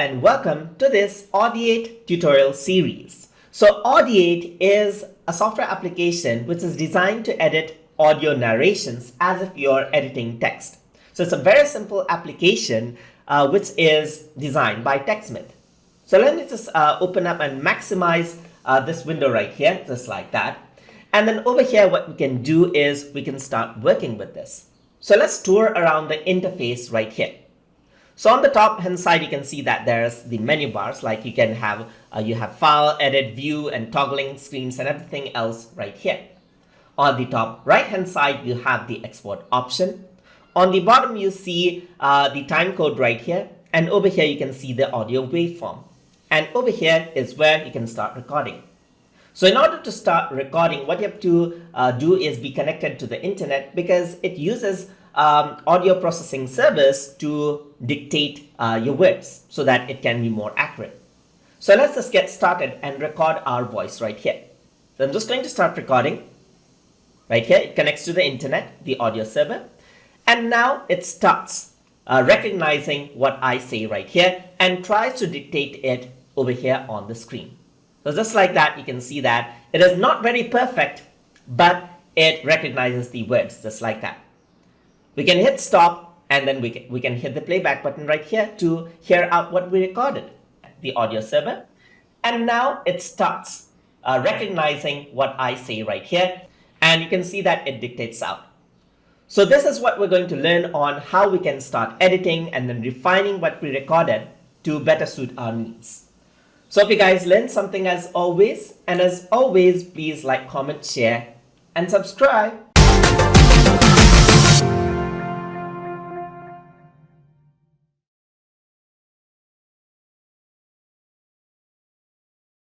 and welcome to this Audiate tutorial series. So Audiate is a software application which is designed to edit audio narrations as if you're editing text. So it's a very simple application which is designed by TechSmith. So let me just open up and maximize this window right here, just like that. And then over here, what we can do is we can start working with this. So let's tour around the interface right here. So on the top hand side, you can see that there's the menu bars, like you can have, you have file, edit, view, and toggling screens and everything else right here. On the top right hand side, you have the export option. On the bottom, you see the time code right here. And over here, you can see the audio waveform. And over here is where you can start recording. So in order to start recording, what you have to do is be connected to the internet, because it uses audio processing service to dictate your words so that it can be more accurate. So let's just get started and record our voice right here. So I'm just going to start recording. Right here, it connects to the internet, the audio server. And now it starts recognizing what I say right here and tries to dictate it over here on the screen. So just like that, you can see that it is not very perfect, but it recognizes the words just like that. We can hit stop, and then we can hit the playback button right here to hear out what we recorded, the audio server. And now it starts recognizing what I say right here, and you can see that it dictates out. So this is what we're going to learn on how we can start editing and then refining what we recorded to better suit our needs. So hope you guys learned something as always, and as always, please like, comment, share, and subscribe.